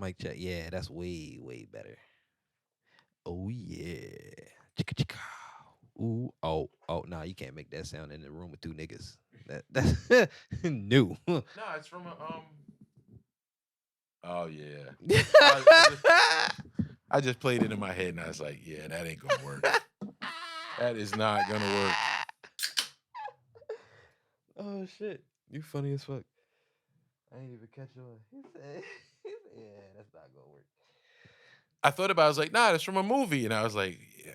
Mic check. Yeah, that's way, way better. Oh yeah. Chicka chicka. Ooh. Oh. Oh. Nah, you can't make that sound in the room with two niggas. That's new. No, it's from a Oh yeah. I just played it in my head and I was like, yeah, that ain't gonna work. That is not gonna work. Oh shit. You funny as fuck. I ain't even catch on. Yeah, that's not gonna work. I thought about it, I was like, nah, that's from a movie. And I was like, yeah.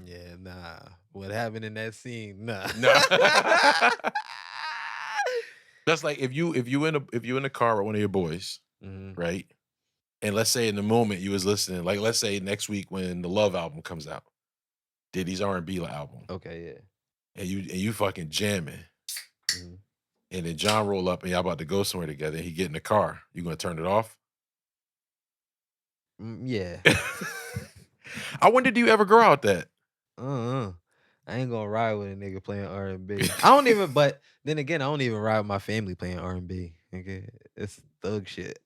Yeah, nah. What happened in that scene? Nah. No. That's like if you in a car with one of your boys, right? And let's say in the moment you was listening, like let's say next week when the Love album comes out, Diddy's R&B album. Okay, yeah. And you fucking jamming. And then John roll up and y'all about to go somewhere together and he get in the car. You gonna turn it off? Yeah. I wonder, do you ever grow out that? I ain't gonna ride with a nigga playing R&B. I don't even, but then again, I don't even ride with my family playing R&B. Okay, it's thug shit.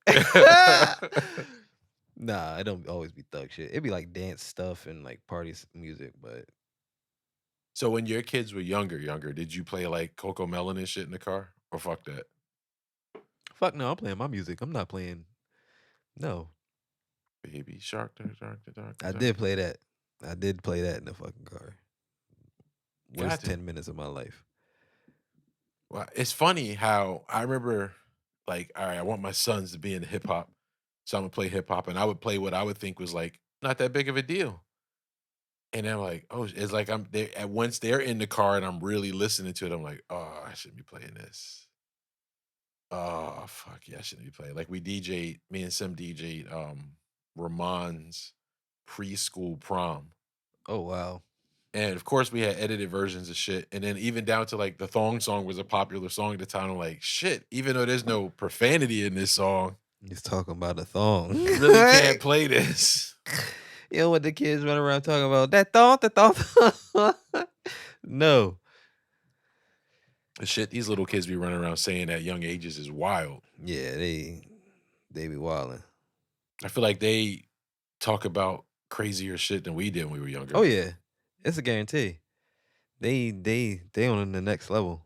Nah, it don't always be thug shit. It'd be like dance stuff and like party music, but. So when your kids were younger, did you play like Coco Melon and shit in the car? Or fuck that? Fuck no, I'm playing my music. I'm not playing. No. Baby Shark. I did play that. I did play that in the fucking car. Worst 10 minutes of my life. Well, it's funny how I remember, like, all right, I want my sons to be in hip hop, so I'm gonna play hip hop, and I would play what I would think was like not that big of a deal. And I'm like, oh, it's like I'm there. At once they're in the car and I'm really listening to it, I'm like, oh, I shouldn't be playing this. Oh fuck yeah, I shouldn't be playing. Like me and Sim DJ'd Rahmonn's preschool prom. Oh wow. And of course we had edited versions of shit. And then even down to like the thong song was a popular song at the time. I'm like, shit, even though there's no profanity in this song. He's talking about a thong. You really can't play this. You know what the kids run around talking about? That thong. No. The shit these little kids be running around saying at young ages is wild. Yeah, they be wilding. I feel like they talk about crazier shit than we did when we were younger. Oh yeah. It's a guarantee. They on the next level.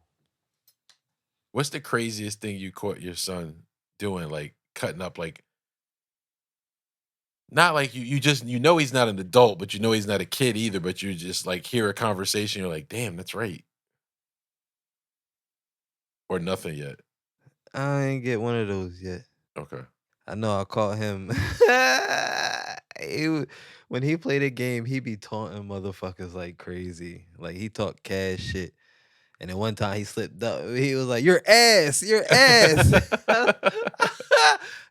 What's the craziest thing you caught your son doing? Like cutting up, like not like you just he's not an adult, but he's not a kid either. But you just like hear a conversation, you're like, damn, that's right. Or nothing yet. I ain't get one of those yet. Okay. I know I caught him. When he played a game, he be taunting motherfuckers like crazy. Like he talked cash shit. And then one time he slipped up. He was like, "Your ass, your ass."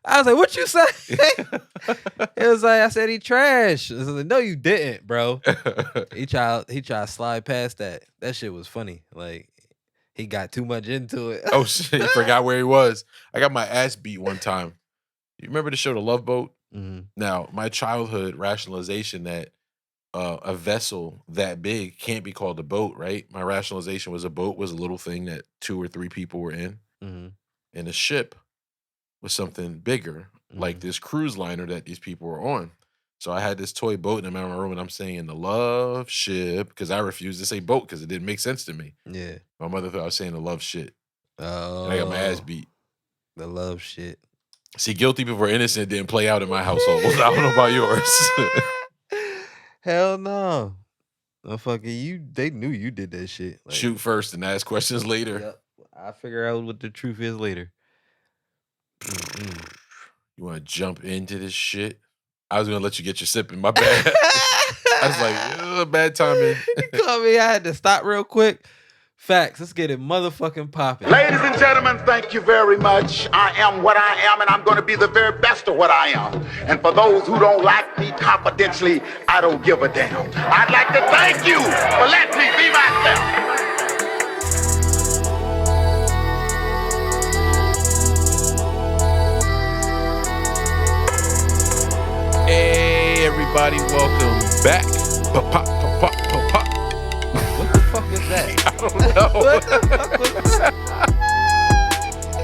I was like, "What you say?" It was like, I said he trash. I was like, "No, you didn't, bro." He tried to slide past that. That shit was funny. Like he got too much into it. Oh shit, he forgot where he was. I got my ass beat one time. You remember the show The Love Boat? Mm-hmm. Now, my childhood rationalization that a vessel that big can't be called a boat, right? My rationalization was a boat was a little thing that 2 or 3 people were in. Mm-hmm. And a ship was something bigger, like this cruise liner that these people were on. So I had this toy boat in my room and I'm saying the love ship because I refused to say boat because it didn't make sense to me. Yeah. My mother thought I was saying the love shit. Oh. And I got my ass beat. The love shit. See, guilty before innocent didn't play out in my household. I don't know about yours. Hell no. Motherfucker, they knew you did that shit. Like, shoot first and ask questions later. Yep. I'll figure out what the truth is later. You want to jump into this shit? I was going to let you get your sip in. My bad. I was like, bad timing. You called me. I had to stop real quick. Facts. Let's get it motherfucking popping. Ladies and gentlemen, thank you very much. I am what I am, and I'm going to be the very best of what I am. And for those who don't like me confidentially, I don't give a damn. I'd like to thank you for letting me be myself. Hey, everybody, welcome back. Pop. What the fuck is that? I don't know. What the fuck was that?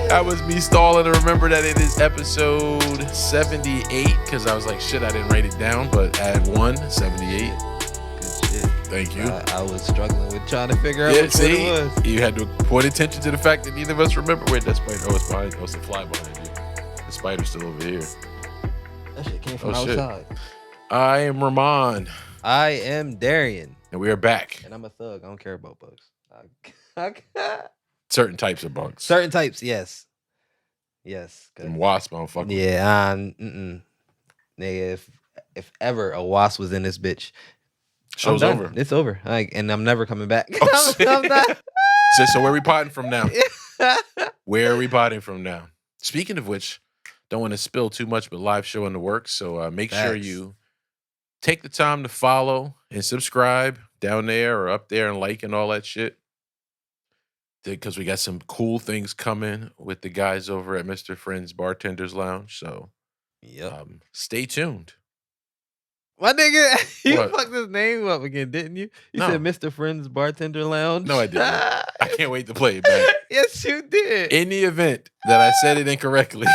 That was me stalling to remember that it is episode 78 because I was like, shit, I didn't write it down, but add 78. Good shit. Thank you. I was struggling with trying to figure out which one it was. You had to point attention to the fact that neither of us remember. Wait, that spider. Oh, it's behind. Oh, it's a fly behind you. The spider's still over here. That shit came from shit. outside. I am Rahmonn. I am Darien. And we are back. And I'm a thug. I don't care about bugs. Certain types of bugs. Certain types, yes. Yes. And wasp, I don't fuck with. Yeah, nigga, if ever a wasp was in this bitch, show's over. It's over. And I'm never coming back. Oh, I'm not. So where are we potting from now? Where are we potting from now? Speaking of which, don't want to spill too much, but live show in the works. So make sure you take the time to follow and subscribe down there or up there and like and all that shit. Because we got some cool things coming with the guys over at Mr. Friend's Bartender's Lounge. So stay tuned. My nigga, you What? fucked his name up again, didn't you? You No. said Mr. Friend's Bartender Lounge. No, I didn't. I can't wait to play it back. Yes, you did. In the event that I said it incorrectly,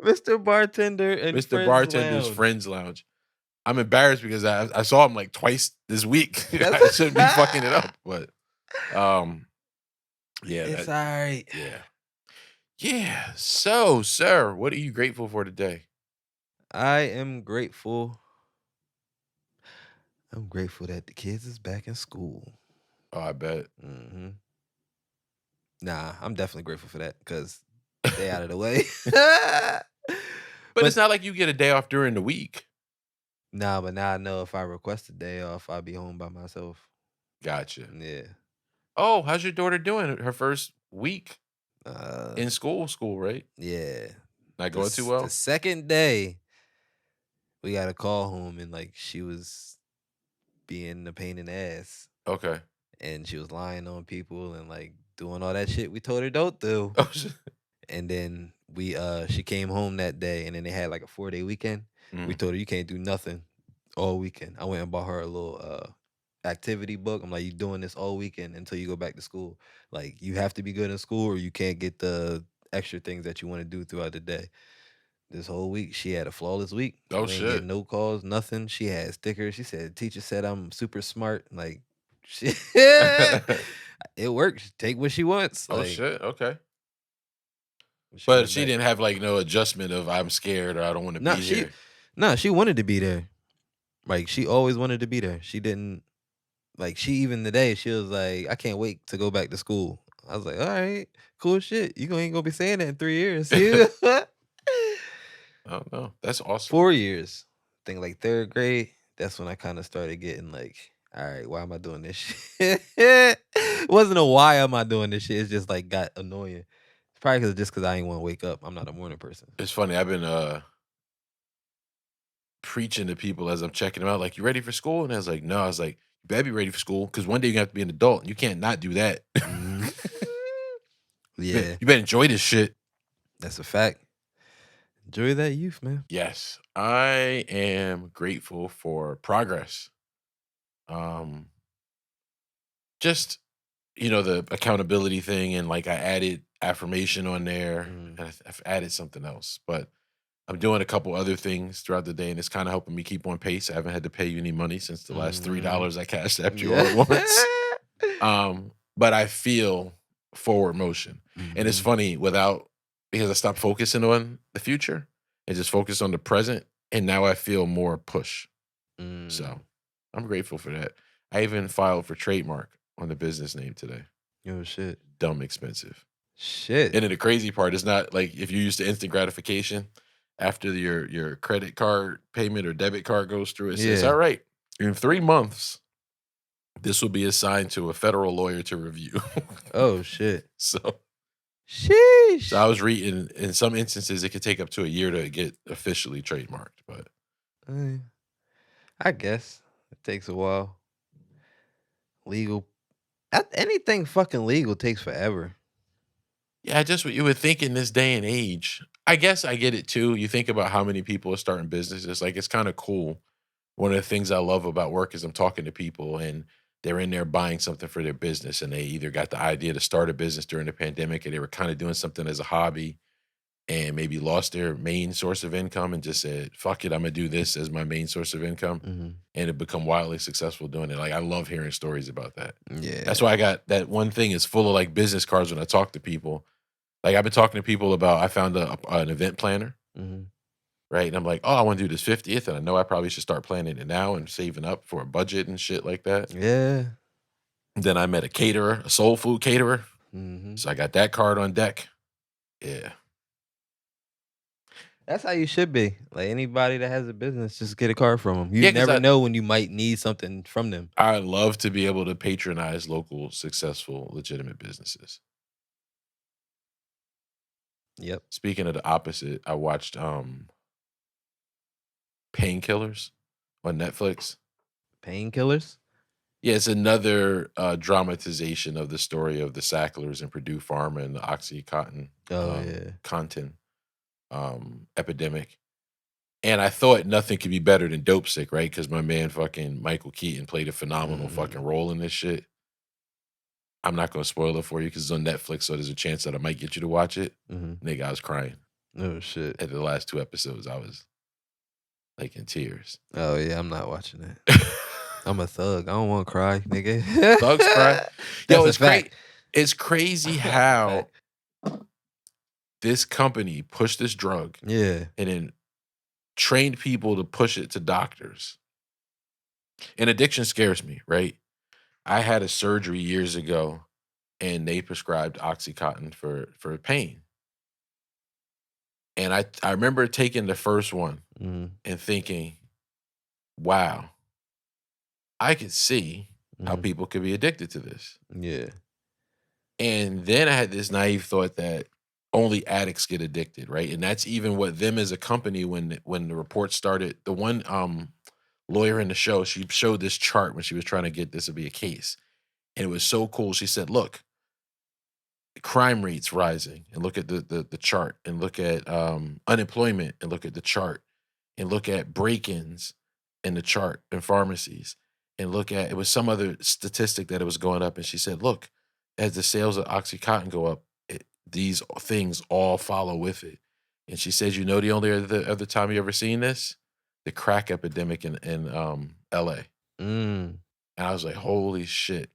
Mr. Bartender and Mr. Friends Bartender's Lounge. Friends Lounge. I'm embarrassed because I saw him like twice this week. I That's- shouldn't be fucking it up, but yeah, It's all right. yeah. So, sir, what are you grateful for today? I am grateful. I'm grateful that the kids is back in school. Oh, I bet. Mm-hmm. Nah, I'm definitely grateful for that because they out of the way. But it's not like you get a day off during the week. Nah, but now I know if I request a day off, I'll be home by myself. Gotcha. Yeah. Oh, how's your daughter doing? Her first week in school, right? Yeah. Not going too well? The second day, we got a call home and like she was being a pain in the ass. Okay. And she was lying on people and like doing all that shit we told her don't do. Oh, shit. And then she came home that day and then they had like a 4-day weekend. We told her you can't do nothing all weekend. I went and bought her a little activity book. I'm like, you doing this all weekend until you go back to school. Like you have to be good in school or you can't get the extra things that you want to do throughout the day. This whole week, she had a flawless week. Oh, We ain't shit. get no calls, nothing. She had stickers. She said, teacher said I'm super smart. Like, shit. It works. Take what she wants. Oh, Like, shit. Okay. went But she back. didn't have like no adjustment of I'm scared or I don't want to No, be here. she wanted to be there. Like, she always wanted to be there. She didn't, like, she even today, she was like, I can't wait to go back to school. I was like, all right, cool shit. You ain't gonna be saying that in 3 years. Oh, no. That's awesome. 4 years. I think like third grade, that's when I kind of started getting like, all right, why am I doing this shit? It wasn't a why am I doing this shit. It's just like got annoying. It's probably because I ain't want to wake up. I'm not a morning person. It's funny. I've been preaching to people as I'm checking them out. Like, you ready for school? And I was like, no. I was like, you better be ready for school because one day you have to be an adult. And you can't not do that. Yeah, You better enjoy this shit. that's a fact. Enjoy that youth, man. Yes, I am grateful for progress. Just, the accountability thing and like I added affirmation on there and I've added something else, but I'm doing a couple other things throughout the day and it's kind of helping me keep on pace. I haven't had to pay you any money since the last $3 I cashed after you all at once. But I feel forward motion. And it's funny because I stopped focusing on the future and just focused on the present. And now I feel more push. So I'm grateful for that. I even filed for trademark on the business name today. Oh, shit. Dumb expensive. Shit. And then the crazy part is not like if you're used to instant gratification after your credit card payment or debit card goes through, it says, Yeah. all right, in 3 months, this will be assigned to a federal lawyer to review. Oh, shit. So Sheesh. I was reading in some instances it could take up to a year to get officially trademarked, but I guess it takes a while. Legal. Anything fucking legal takes forever. yeah, just what you would think in this day and age. I guess I get it too. You think about how many people are starting businesses. Like, it's kind of cool. One of the things I love about work is I'm talking to people and they're in there buying something for their business, and they either got the idea to start a business during the pandemic, or they were kind of doing something as a hobby, and maybe lost their main source of income and just said, "Fuck it, I'm gonna do this as my main source of income," and have become wildly successful doing it. Like, I love hearing stories about that. Yeah. That's why I got that one thing is full of like business cards when I talk to people. Like, I've been talking to people about I found an event planner, right? And I'm like, oh, I want to do this 50th, and I know I probably should start planning it now and saving up for a budget and shit like that. Yeah. Then I met a caterer, a soul food caterer. So I got that card on deck. Yeah. That's how you should be. Like anybody that has a business, just get a card from them. You Yeah, 'cause never know when you might need something from them. I love to be able to patronize local, successful, legitimate businesses. Yep. Speaking of the opposite, I watched Painkillers on Netflix. Painkillers? Yeah, it's another dramatization of the story of the Sacklers and Purdue Pharma and the OxyContin content epidemic. And I thought nothing could be better than Dope Sick, right? Because my man fucking Michael Keaton played a phenomenal fucking role in this shit. I'm not going to spoil it for you because it's on Netflix, so there's a chance that I might get you to watch it. Nigga, I was crying. Oh, shit. At the last 2 episodes, I was like in tears. Oh, yeah, I'm not watching that. I'm a thug. I don't want to cry, nigga. Thugs cry? Yo, That's a fact. It's crazy how this company pushed this drug and then trained people to push it to doctors. And addiction scares me, right? I had a surgery years ago and they prescribed OxyContin for pain. And I remember taking the first one and thinking, wow, I could see how people could be addicted to this. Yeah. And then I had this naive thought that only addicts get addicted, right? And that's even what them as a company, when the report started, the one lawyer in the show, she showed this chart when she was trying to get this to be a case. And it was so cool. She said, look, crime rates rising, and look at the chart, and look at unemployment, and look at the chart, and look at break-ins in the chart in pharmacies, and look at, it was some other statistic that it was going up. And she said, look, as the sales of OxyContin go up, these things all follow with it. And she says, you know, the only other time you ever seen this? The crack epidemic in LA. And I was like, holy shit.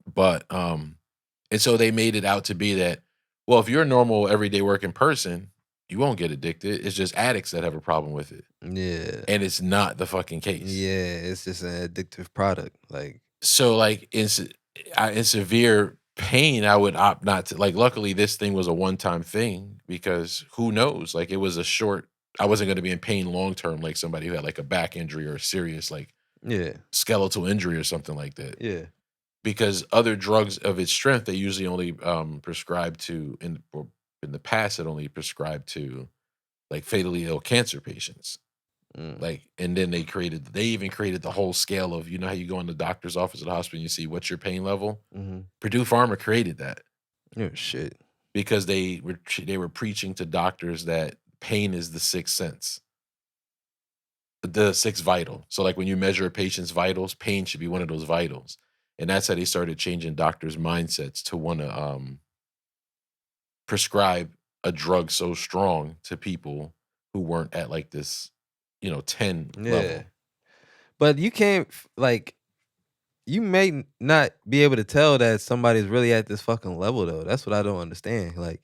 But and so they made it out to be that, well, if you're a normal everyday working person, you won't get addicted. It's just addicts that have a problem with it. Yeah. And it's not the fucking case. Yeah, it's just an addictive product. Like, so like in severe pain, I would opt not to. Like, luckily this thing was a one-time thing, because who knows? Like, it was a short, I wasn't going to be in pain long term like somebody who had like a back injury or a serious like skeletal injury or something like that. Yeah. Because other drugs of its strength, they usually only prescribe to, in the past, it only prescribed to like fatally ill cancer patients. Like, and then they even created the whole scale of, you know how you go in the doctor's office at the hospital and you see what's your pain level? Purdue Pharma created that. Oh, shit. Because they were preaching to doctors that pain is the sixth sense. The sixth vital. So like when you measure a patient's vitals, pain should be one of those vitals. And that's how they started changing doctors' mindsets to want to prescribe a drug so strong to people who weren't at like this, 10 level. But you can't, like, you may not be able to tell that somebody's really at this fucking level, though. That's what I don't understand. Like,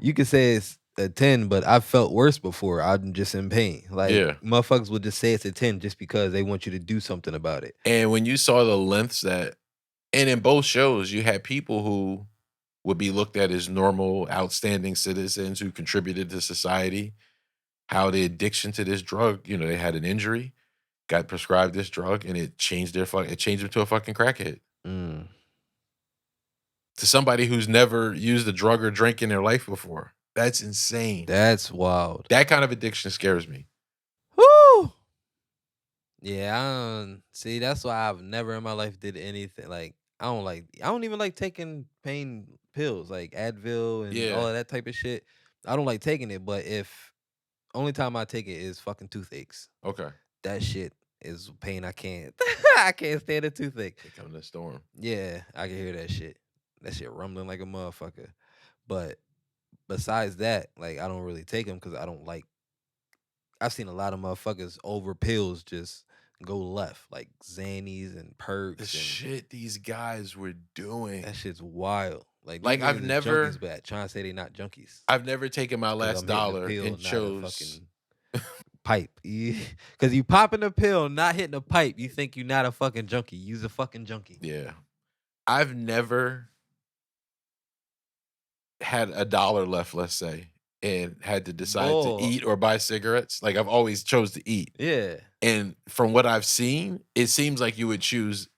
you could say it's a 10, but I've felt worse before. I'm just in pain. Like, motherfuckers will just say it's a 10 just because they want you to do something about it. And when you saw the lengths and in both shows, you had people who would be looked at as normal, outstanding citizens who contributed to society, how the addiction to this drug, they had an injury, got prescribed this drug, and it changed them to a fucking crackhead. To somebody who's never used a drug or drink in their life before. That's insane. That's wild. That kind of addiction scares me. Woo! Yeah, see, that's why I've never in my life did anything. Like, I don't even like taking pain pills, like Advil and all of that type of shit. I don't like taking it, but only time I take it is fucking toothaches. Okay. That shit is pain I can't I can't stand a toothache. Here comes the storm. Yeah, I can hear that shit. That shit rumbling like a motherfucker. But besides that, like I don't really take them because I don't like. I've seen a lot of motherfuckers over pills just go left, like Xannies and The perks, and shit these guys were doing. that shit's wild. Like Like, these I've niggas is never- junkies, but trying to say they not junkies. I've never taken my 'Cause last I'm hitting the dollar pill, and not a chose. fucking pipe. Because you popping a pill, not hitting a pipe, you think you're not a fucking junkie. You's a fucking junkie. Yeah. I've never had a dollar left, let's say, and had to decide Boy. to eat or buy cigarettes. Like, I've always chose to eat. Yeah. And from what I've seen, it seems like you would choose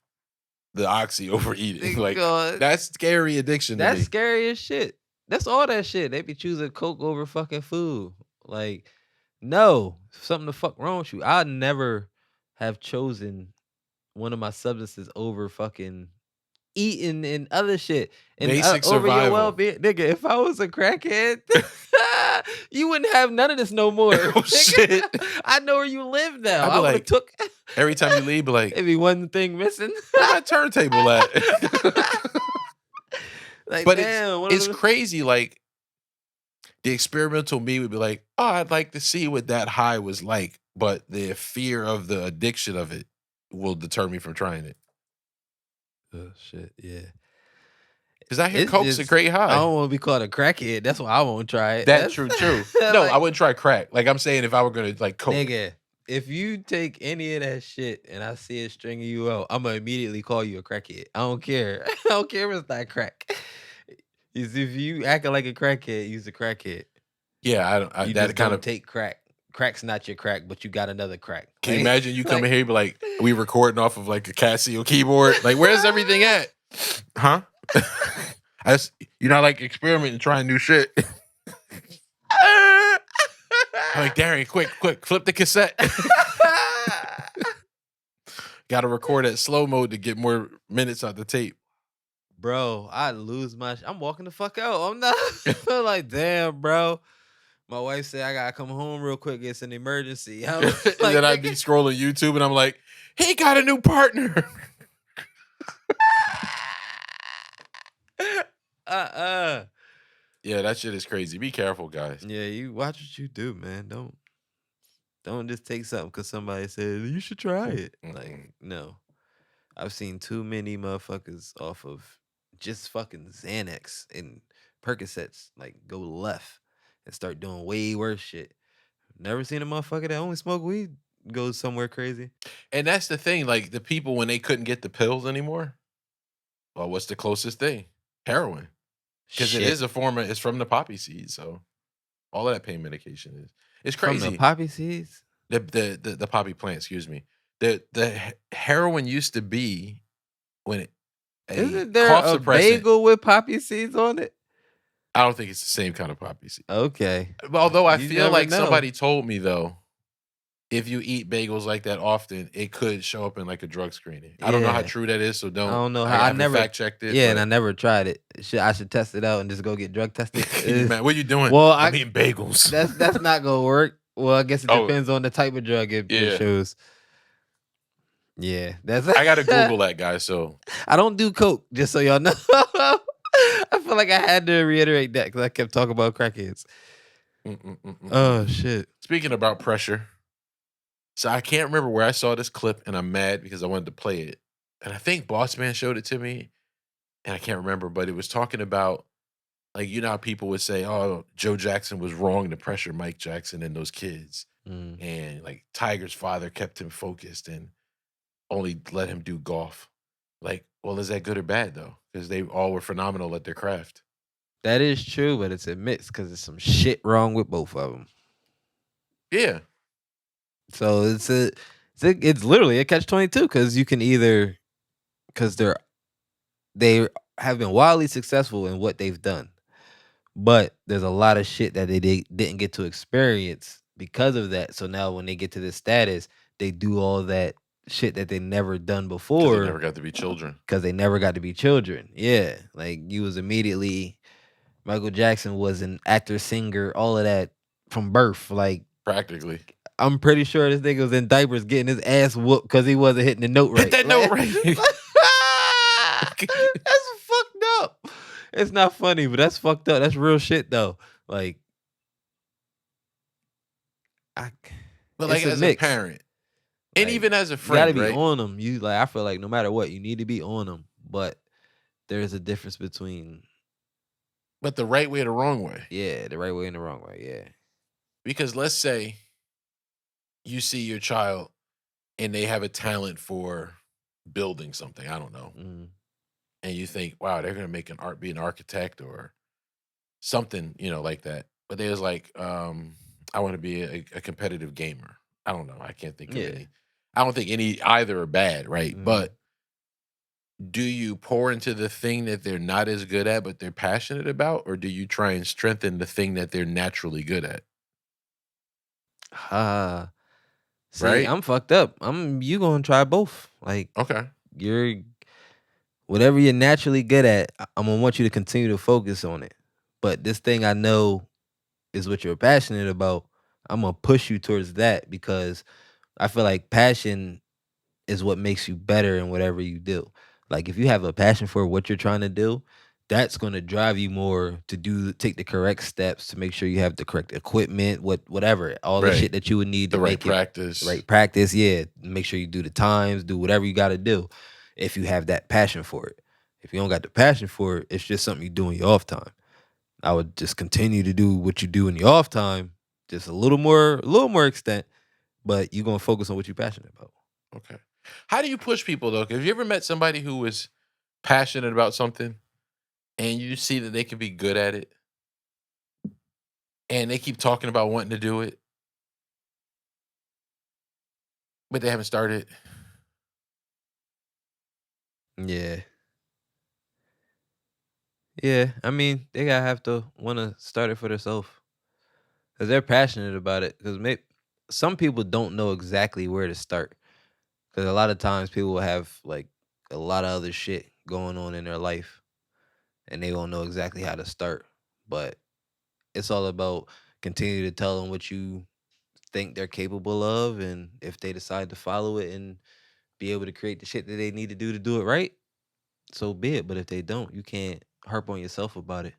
the oxy over eating. Like, God, that's scary addiction to that's me. scary as shit. That's all that shit. They be choosing coke over fucking food. Like, no, something the fuck wrong with you. I never have chosen one of my substances over fucking eating and other shit. And Basic over your survival. well-being. Nigga, if I was a crackhead, you wouldn't have none of this no more. Oh, nigga. shit. I know where you live now. I'd be I would have like, took Every time you leave, be like, maybe one thing missing. where my turntable at? Like, But damn, one of it's them- crazy. Like, the experimental me would be like, oh, I'd like to see what that high was like. But the fear of the addiction of it will deter me from trying it. Oh shit, yeah. Because I hear It's coke's a just- great high. I don't want to be called a crackhead. That's why I won't try it. That's true. No, Like, I wouldn't try crack. Like, I'm saying if I were going to, like, coke. Nigga, if you take any of that shit and I see it stringing you out, I'm gonna immediately call you a crackhead. I don't care. I don't care if it's not crack. If you acting like a crackhead, you's a crackhead. Yeah, I don't. You That just kind don't of. take crack. Crack's not your crack, but you got another crack. Can you Like- imagine you come like- in here and be like, we recording off of like a Casio keyboard? Like, where's everything at? Huh? You're not like experimenting, trying new shit. I'm like, Darien, quick, flip the cassette. Got to record at slow mode to get more minutes on the tape. Bro, I lose my. I'm walking the fuck out. I'm not. I'm like, damn, bro. My wife said I gotta come home real quick. It's an emergency. I'm And like, then I'd be scrolling YouTube and I'm like, he got a new partner. Yeah, that shit is crazy. Be careful, guys. Yeah, you watch what you do, man. Don't just take something because somebody said you should try it. Like, no. I've seen too many motherfuckers off of just fucking Xanax and Percocets like go left and start doing way worse shit. Never seen a motherfucker that only smoke weed go somewhere crazy. And that's the thing. Like, the people, when they couldn't get the pills anymore, well, what's the closest thing? Heroin. Because it Shit. is a form of, it's from the poppy seed. So all of that pain medication is. It's From crazy. the poppy seeds. The poppy plant, excuse me. The heroin used to be when Isn't there cough a suppressant. bagel with poppy seeds on it? I don't think it's the same kind of poppy seed. Okay. Although I You feel never like know. somebody told me though, if you eat bagels like that often, it could show up in like a drug screening. I don't know how Yeah. true that is, so don't. I don't know how. I haven't never fact checked it. Yeah, and but- I never tried it. I should test it out and just go get drug tested. Man, what are you doing? Well, I'm eating bagels. That's not gonna work. Well, I guess it Oh. depends on the type of drug it Yeah. shows. Yeah, that's. I gotta Google that, guys. So I don't do coke, just so y'all know. I feel like I had to reiterate that because I kept talking about crackheads. Oh shit! Speaking about pressure, so I can't remember where I saw this clip, and I'm mad because I wanted to play it, and I think Boss Man showed it to me, and I can't remember, but it was talking about, like, you know how people would say, "Oh, Joe Jackson was wrong to pressure Mike Jackson and those kids," Mm. and like Tiger's father kept him focused and only let him do golf. Like, well, is that good or bad though? Because they all were phenomenal at their craft. That is true, but it's a mix because there's some shit wrong with both of them. Yeah, So it's literally a catch-22 because you can either because they have been wildly successful in what they've done, but there's a lot of shit that they didn't get to experience because of that. So now when they get to this status, they do all that shit that they never done 'cause before they never got to be children. because they never got to be children. Yeah, like you was immediately Michael Jackson was an actor, singer, all of that from birth. Like Practically. I'm pretty sure this nigga was in diapers getting his ass whooped because he wasn't hitting the note right. Hit that note right. That's fucked up. It's not funny, but that's fucked up. That's real shit though. Like, but like as a parent, and like, even as a friend, you gotta be right? on them. You like, I feel like no matter what, you need to be on them. But there's a difference between. But the right way or the wrong way. Yeah, the right way and the wrong way. Yeah. Because let's say you see your child and they have a talent for building something. I don't know. And you think, wow, they're gonna be an architect or something, like that. But they was like, I want to be a competitive gamer. I don't know. I can't think of any. I don't think any either are bad, right? But do you pour into the thing that they're not as good at, but they're passionate about, or do you try and strengthen the thing that they're naturally good at? See, right? I'm fucked up. You gonna try both. Like, Okay. You're whatever you're naturally good at, I'm gonna want you to continue to focus on it. But this thing I know is what you're passionate about. I'm gonna push you towards that because I feel like passion is what makes you better in whatever you do. Like if you have a passion for what you're trying to do, that's gonna drive you more to take the correct steps to make sure you have the correct equipment, whatever, all the Right. shit that you would need to The right make practice. right practice. Yeah, make sure you do the times, do whatever you got to do. If you have that passion for it, if you don't got the passion for it, it's just something you do in your off time. I would just continue to do what you do in your off time, just a little more extent, but you're gonna focus on what you're passionate about. Okay. How do you push people though? Have you ever met somebody who was passionate about something and you see that they can be good at it and they keep talking about wanting to do it, but they haven't started? Yeah. Yeah, I mean, they gotta have to want to start it for themselves because they're passionate about it. Because some people don't know exactly where to start. Because a lot of times people will have like a lot of other shit going on in their life, and they won't know exactly how to start. But it's all about continue to tell them what you think they're capable of, and if they decide to follow it and be able to create the shit that they need to do it right, so be it. But if they don't, you can't harp on yourself about it.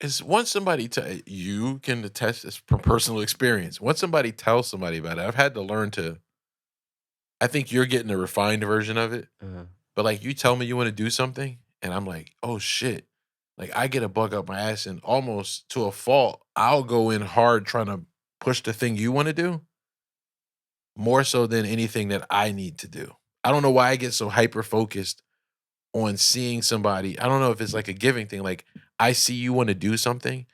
Is once somebody you can attest this from personal experience. Once somebody tells somebody about it, I've had to learn to. I think you're getting a refined version of it, but like you tell me you want to do something, and I'm like, oh shit, like I get a bug up my ass, and almost to a fault, I'll go in hard trying to push the thing you want to do, more so than anything that I need to do. I don't know why I get so hyper focused on seeing somebody. I don't know if it's like a giving thing. Like I see you want to do something,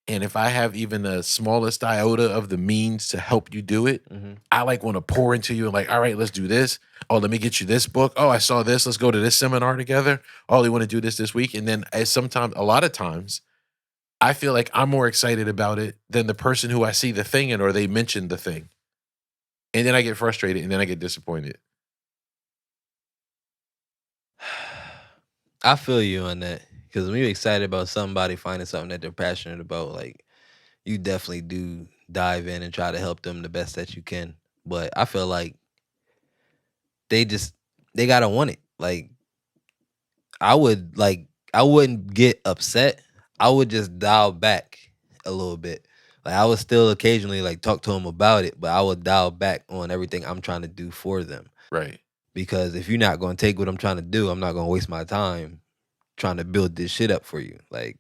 and if I have even the smallest iota of the means to help you do it, I like want to pour into you and like, all right, let's do this. Oh, let me get you this book. Oh, I saw this. Let's go to this seminar together. Oh, they want to do this week. And then a lot of times, I feel like I'm more excited about it than the person who I see the thing in or they mentioned the thing. And then I get frustrated and then I get disappointed. I feel you on that because when you're excited about somebody finding something that they're passionate about, like you definitely do dive in and try to help them the best that you can. But I feel like they gotta want it. Like I wouldn't get upset. I would just dial back a little bit. Like I would still occasionally like talk to them about it, but I would dial back on everything I'm trying to do for them. Right. Because if you're not going to take what I'm trying to do, I'm not going to waste my time trying to build this shit up for you. Like,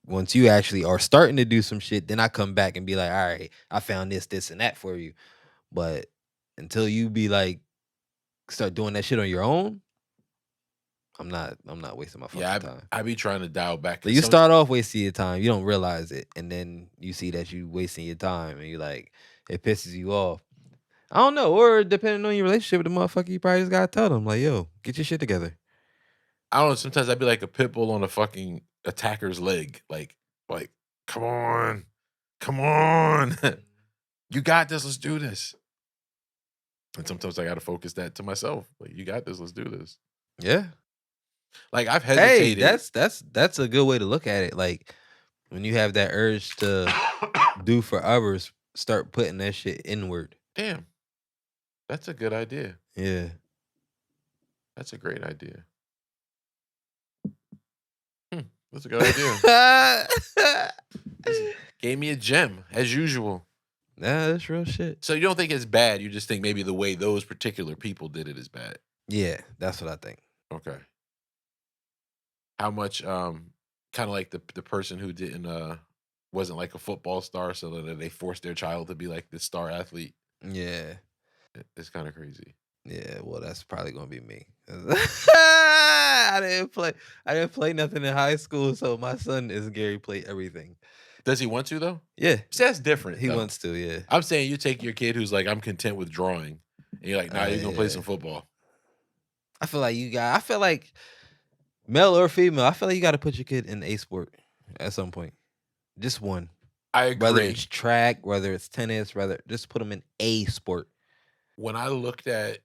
once you actually are starting to do some shit, then I come back and be like, all right, I found this, and that for you. But until you be like, start doing that shit on your own, I'm not wasting my fucking time. I be trying to dial back. But you start off wasting your time, you don't realize it, and then you see that you wasting your time, and you like, it pisses you off. I don't know, or depending on your relationship with the motherfucker, you probably just gotta tell them like, "Yo, get your shit together." I don't know. Sometimes I'd be like a pit bull on a fucking attacker's leg. Like, come on, you got this. Let's do this. And sometimes I gotta focus that to myself. Like, you got this. Let's do this. Yeah. Like I've hesitated. Hey, that's a good way to look at it. Like when you have that urge to do forever is start putting that shit inward. Damn. That's a good idea. Yeah. That's a great idea. That's a good idea. Gave me a gem, as usual. Nah, that's real shit. So you don't think it's bad. You just think maybe the way those particular people did it is bad. Yeah, that's what I think. Okay. How much, kind of like the person who wasn't like a football star, so that they forced their child to be like the star athlete. Yeah. It's kind of crazy. Yeah, well, that's probably gonna be me. I didn't play nothing in high school, so my son is Gary play everything. Does he want to though? Yeah, See, that's different. he though. wants to. Yeah, I'm saying you take your kid who's like, I'm content with drawing, and you're like, nah, you're gonna play some football. I feel like male or female, I feel like you got to put your kid in a sport at some point. Just one. I agree. Whether it's track, whether it's tennis, just put them in a sport. When I looked at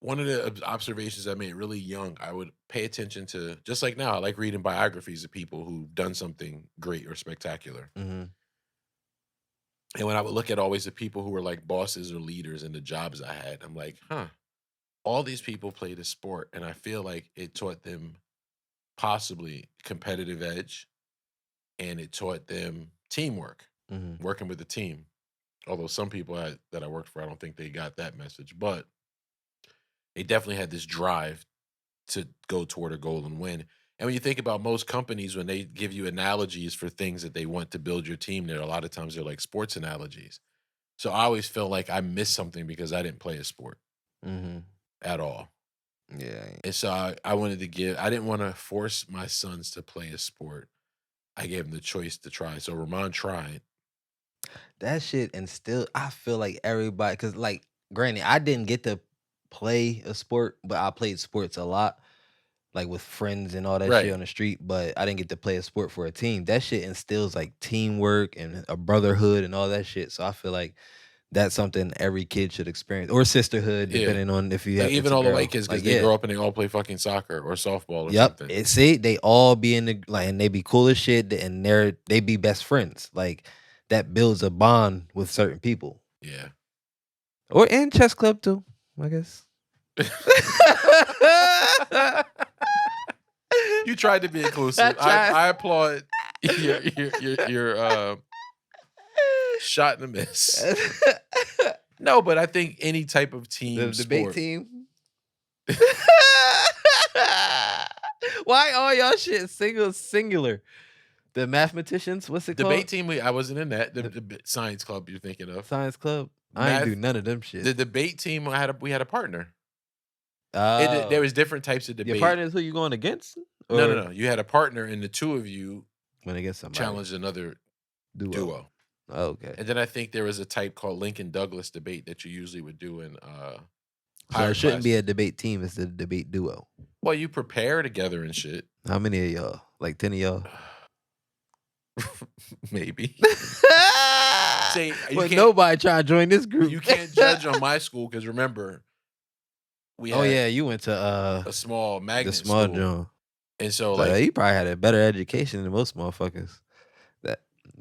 one of the observations I made really young, I would pay attention to, just like now, I like reading biographies of people who've done something great or spectacular. Mm-hmm. And when I would look at always the people who were like bosses or leaders in the jobs I had, I'm like, all these people played a sport, and I feel like it taught them possibly competitive edge, and it taught them teamwork, working with the team. Although some people that I worked for, I don't think they got that message, but they definitely had this drive to go toward a goal and win. And when you think about most companies, when they give you analogies for things that they want to build your team there, a lot of times they're like sports analogies. So I always felt like I missed something because I didn't play a sport at all. Yeah. And so I wanted to I didn't want to force my sons to play a sport. I gave them the choice to try. So Rahmonn tried. That shit instilled, I feel like everybody, because like, granted, I didn't get to play a sport, but I played sports a lot, like with friends and all that shit on the street, but I didn't get to play a sport for a team. That shit instills like teamwork and a brotherhood and all that shit. So I feel like that's something every kid should experience, or sisterhood, depending on if you like have even all the white kids, because they grow up and they all play fucking soccer or softball or something. See, they all be in the like, and they be cool as shit, and they be best friends. Like that builds a bond with certain people. Yeah. Or in chess club too, I guess. You tried to be inclusive. I applaud your shot and a miss. No, but I think any type of team, the debate team. Why all y'all shit singular? The mathmaticians, what's it called? Debate team. I wasn't in that. The science club you're thinking of. Science club. I ain't do none of them shit. The debate team. We had a partner. There was different types of debate. Your partner is who you going against? Or? No. You had a partner, and the two of you went against somebody. Challenged another duo. Oh, okay. And then I think there was a type called Lincoln Douglas debate that you usually would do in so it shouldn't be a debate team, it's a debate duo. Well, you prepare together and shit. How many of y'all? Like 10 of y'all? Maybe. See, nobody trying to join this group. You can't judge on my school because remember, we had you went to a small magnet the small school. joint. And so you probably had a better education than most motherfuckers.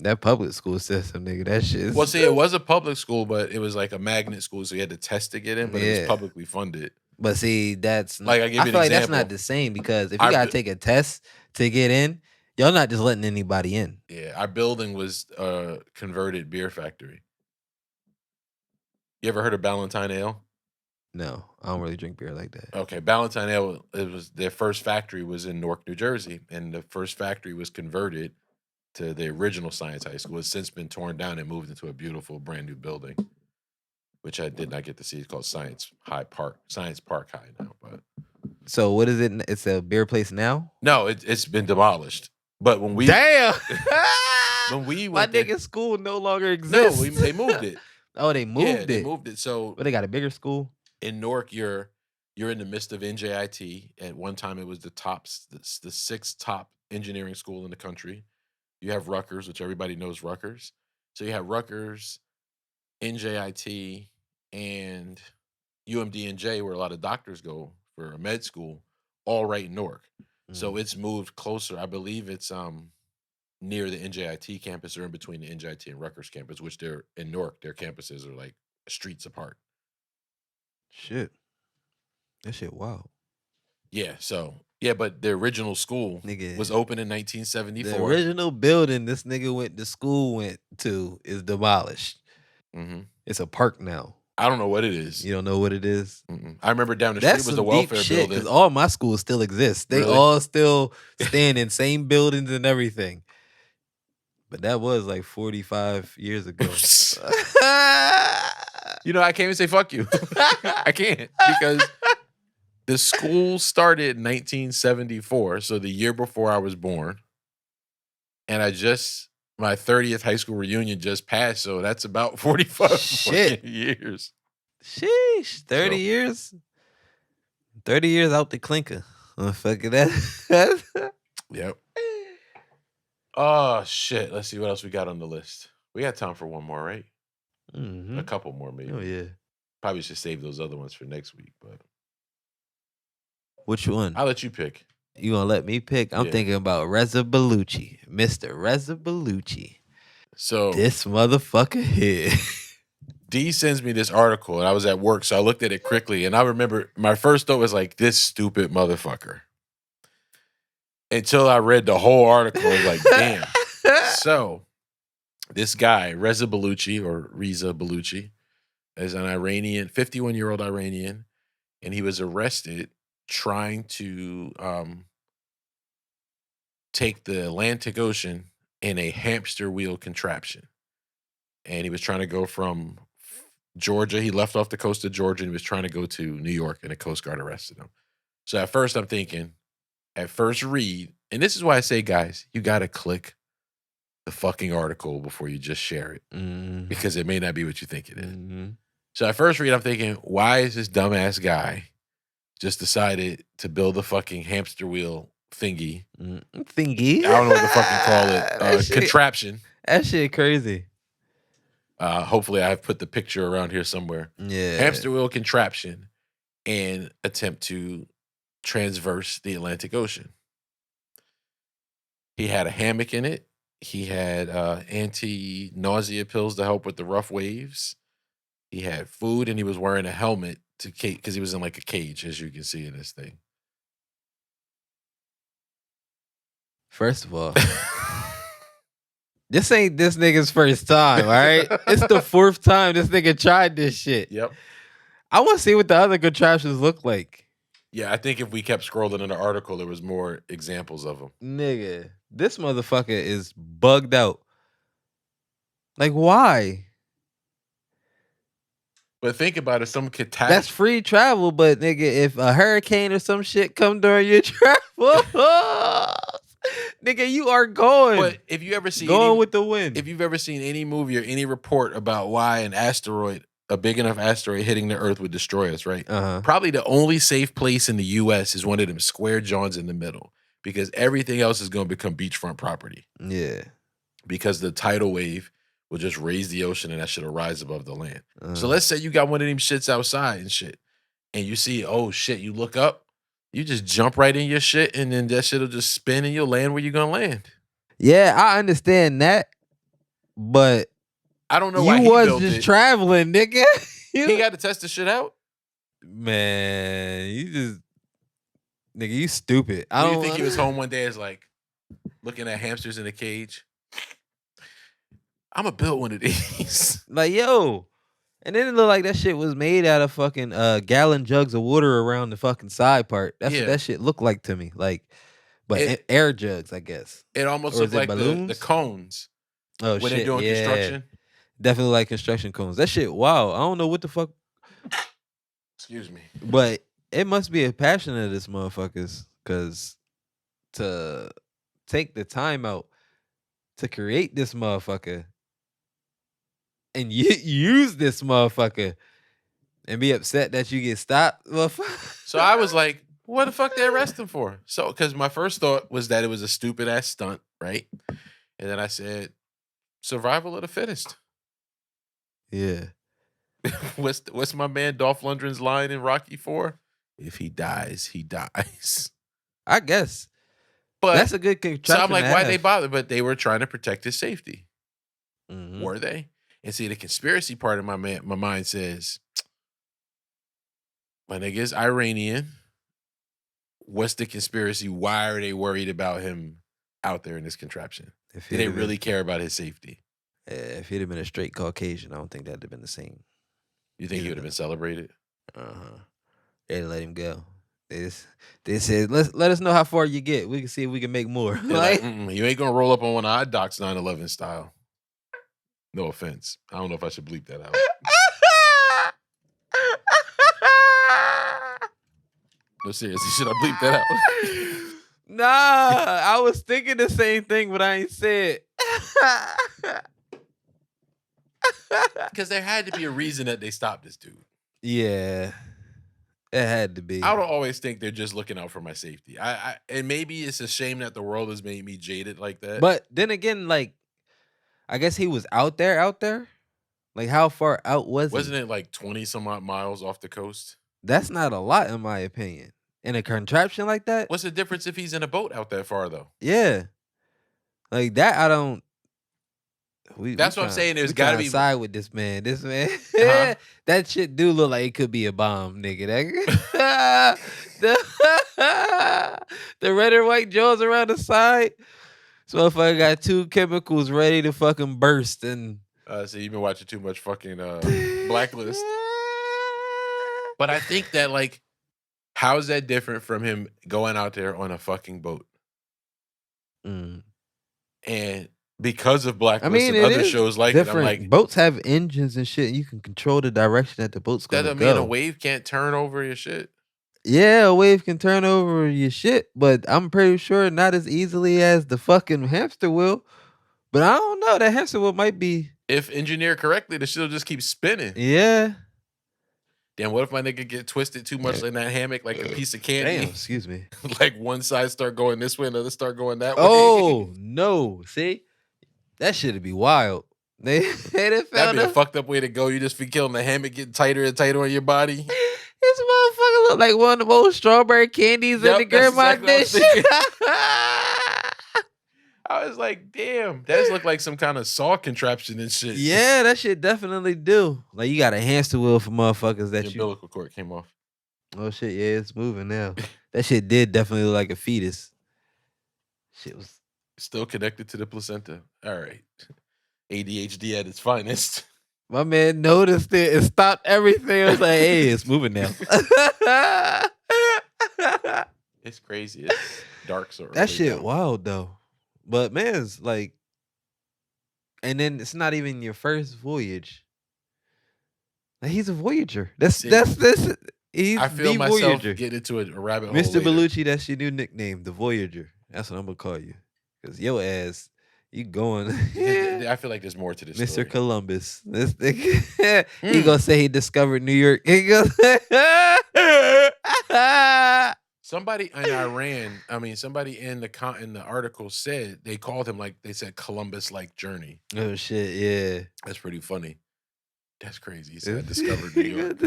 That public school system, nigga, that shit. Well, see, it was a public school, but it was like a magnet school, so you had to test to get in, but it was publicly funded. But see, that's like I feel like that's not the same because if you gotta take a test to get in, y'all not just letting anybody in. Yeah, our building was a converted beer factory. You ever heard of Ballantine Ale? No, I don't really drink beer like that. Okay, Ballantine Ale, their first factory was in Newark, New Jersey, and the first factory was converted to the original Science High School. It's since been torn down and moved into a beautiful brand new building, which I did not get to see. It's called Science Park High now. But so what is it? It's a beer place now? No, it's been demolished. But when we when we went my nigga school no longer exists. No, they moved it. Oh, they moved it. They moved it. So but they got a bigger school in Newark. You're in the midst of NJIT. At one time, it was the sixth top engineering school in the country. You have Rutgers, which everybody knows Rutgers. So you have Rutgers, NJIT, and UMDNJ, where a lot of doctors go for a med school, all right in Newark. So it's moved closer. I believe it's near the NJIT campus or in between the NJIT and Rutgers campus, which they're in Newark. Their campuses are like streets apart. Shit. That shit wild. Yeah, so yeah, but the original school Nigga. was open in The 1974. original building this nigga went to school went to is demolished. Mhm. It's a park now. I don't know what it is. You don't know what it is? I remember down the street That's was the some deep welfare shit building. because all my schools still exist. They Really? all still stand in same buildings and everything. But that was like 45 years ago. You know, I can't even say fuck you. I can't because the school started in 1974, so the year before I was born. And my 30th high school reunion just passed, so that's about 45 Shit. years. Sheesh. 30 So- years? 30 years out the clinker. Fucking that. Yep. Oh shit. Let's see what else we got on the list. We got time for one more, right? Mhm. A couple more, maybe. Oh, yeah. Probably should save those other ones for next week, but Which one? I'll let you pick. You gonna let me pick? I'm Yeah. thinking about Reza Bellucci. Mr. Reza Bellucci. So This motherfucker here. D sends me this article, and I was at work, so I looked at it quickly, and I remember my first thought was like, this stupid motherfucker. Until I read the whole article, I was like, damn. So, this guy, Reza Bellucci, is an 51-year-old Iranian, and he was arrested trying to take the Atlantic Ocean in a hamster wheel contraption. And he was trying to go from Georgia. He left off the coast of Georgia and he was trying to go to New York, and the Coast Guard arrested him. So at first I'm thinking, at first read, and this is why I say, guys, you got to click the fucking article before you just share it, because it may not be what you think it is. So at first read, I'm thinking, why is this dumbass guy just decided to build a fucking hamster wheel thingy? Thingy? I don't know what the fuck you call That it. shit- Contraption. That shit crazy. Hopefully I've put the picture around here somewhere. Yeah. Hamster wheel contraption and attempt to transverse the Atlantic Ocean. He had a hammock in it. He had anti-nausea pills to help with the rough waves. He had food, and he was wearing a helmet because he was in like a cage, as you can see in this thing. First of all, this ain't this nigga's first time, all right? It's the fourth time this nigga tried this shit. Yep. I want to see what the other contraptions look like. Yeah, I think if we kept scrolling in the article, there was more examples of them. Nigga, this motherfucker is bugged out. Like, why? But think about it, some catastrophe. That's free travel, but nigga, if a hurricane or some shit come during your travel, nigga, you are going. But if you ever see Going with the wind. if you've ever seen any movie or any report about why a big enough asteroid hitting the Earth would destroy us, right? Probably the only safe place in the U.S. is one of them square johns in the middle, because everything else is going to become beachfront property. Yeah. Because the tidal wave will just raise the ocean and that shit will rise above the land. So let's say you got one of them shits outside and shit, and you see, oh shit, you look up, you just jump right in your shit, and then that shit will just spin and you'll land where you're going to land. Yeah, I understand that, but I don't know why you he was built just it. traveling, nigga. He got to test the shit out. Man, nigga, you stupid. I don't think he was home one day as like looking at hamsters in a cage. I'm gonna build one of these. Like, yo. And then it looked like that shit was made out of fucking gallon jugs of water around the fucking side part. That's what that shit looked like to me. Like, but air jugs, I guess. It almost Or looked is it like the balloons? cones Oh, when shit. they're doing yeah. construction. Definitely like construction cones. That shit, wow. I don't know what the fuck. Excuse me. But it must be a passion of this motherfuckers, because to take the time out to create this motherfucker and use this motherfucker and be upset that you get stopped. So I was like, what the fuck they arrest him for? So, because my first thought was that it was a stupid ass stunt, right? And then I said, survival of the fittest. Yeah. What's my man Dolph Lundgren's line in Rocky IV? If he dies, he dies. I guess. But That's a good contraption. so I'm like, to why they have. bother? But they were trying to protect his safety. Mhm. Were they? And see, the conspiracy part of my mind says, my nigga is Iranian. What's the conspiracy? Why are they worried about him out there in this contraption? If Do he'd they have been- really care about his safety? If he'd have been a straight Caucasian, I don't think that'd have been the same. You think he would have been celebrated? They'd let him go. They said, let us know how far you get. We can see if we can make more. They're like, you ain't gonna roll up on one of our docs 9/11 style. No offense. I don't know if I should bleep that out. No, seriously, should I bleep that out? Nah, I was thinking the same thing, but I ain't said. Because there had to be a reason that they stopped this dude. Yeah, it had to be. I don't always think they're just looking out for my safety. And maybe it's a shame that the world has made me jaded like that. But then again, like, I guess he was out there. Like, how far out was he? Wasn't it like 20 some odd miles off the coast? That's not a lot, in my opinion. In a contraption like that? What's the difference if he's in a boat out that far, though? Yeah. Like, that, I don't... That's what I'm saying. There's got to be... side with this man. That shit do look like it could be a bomb, nigga. The red and white jaws around the side. This motherfucker got two chemicals ready to fucking burst. And so you've been watching too much fucking Blacklist. But I think that, like, how is that different from him going out there on a fucking boat? And because of Blacklist and other shows like it, I'm like, boats have engines and shit. And you can control the direction that the boat's going to go. That doesn't mean a wave can't turn over your shit. Yeah, a wave can turn over your shit, but I'm pretty sure not as easily as the fucking hamster wheel. But I don't know. That hamster wheel might be... If engineered correctly, the shit'll just keep spinning. Yeah. Damn, what if my nigga get twisted too much in that hammock like a piece of candy? Damn, excuse me. Like one side start going this way, another start going that way. Oh, no. See? That shit'd be wild. That'd be a fucked up way to go. You just be killing the hammock, getting tighter and tighter on your body. This motherfucker look like one of the most strawberry candies in the grandma dish. I was like, damn, that just look like some kind of saw contraption and shit. Yeah, that shit definitely do. Like, you got a hamster wheel for motherfuckers that the you... umbilical cord came off. Oh, shit, yeah, it's moving now. That shit did definitely look like a fetus. Shit was... Still connected to the placenta. All right. ADHD at its finest. My man noticed it and stopped everything. I was like, hey, it's moving now. It's crazy. It's dark so early. That shit wild, though. But, man, it's like... And then it's not even your first voyage. Like, he's a voyager. He's I feel the myself voyager. getting into a rabbit hole Mr. later. Bellucci, that's your new nickname, the Voyager. That's what I'm gonna call you. Because your ass, you going. I feel like there's more to this Mr. story. Columbus. This nigga, he gonna say he discovered New York. He gonna Somebody in Iran, somebody in the article said they called him like they said Columbus-like journey. Oh shit, yeah. That's pretty funny. That's crazy. He said I discovered New York.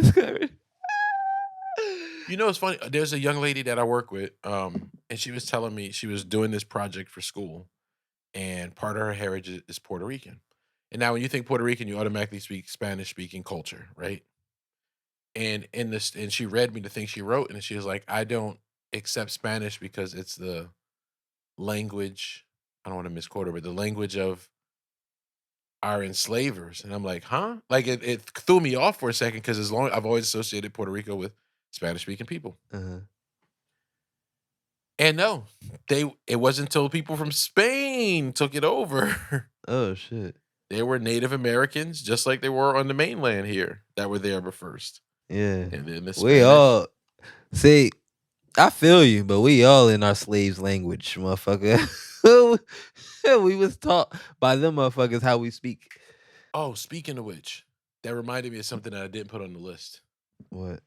You know, it's funny. There's a young lady that I work with, and she was telling me she was doing this project for school, and part of her heritage is Puerto Rican. And now, when you think Puerto Rican, you automatically speak Spanish-speaking culture, right? And and she read me the thing she wrote, and she was like, "I don't accept Spanish because it's the language." I don't want to misquote her, but the language of our enslavers. And I'm like, huh? Like it threw me off for a second because I've always associated Puerto Rico with Spanish-speaking people. And no, it wasn't until people from Spain took it over. Oh shit. They were Native Americans, just like they were on the mainland here, that were there first. Yeah. And then the we all see. I feel you, but we all in our slaves' language, motherfucker. We was taught by them motherfuckers how we speak. Oh, speaking of which, that reminded me of something that I didn't put on the list. What?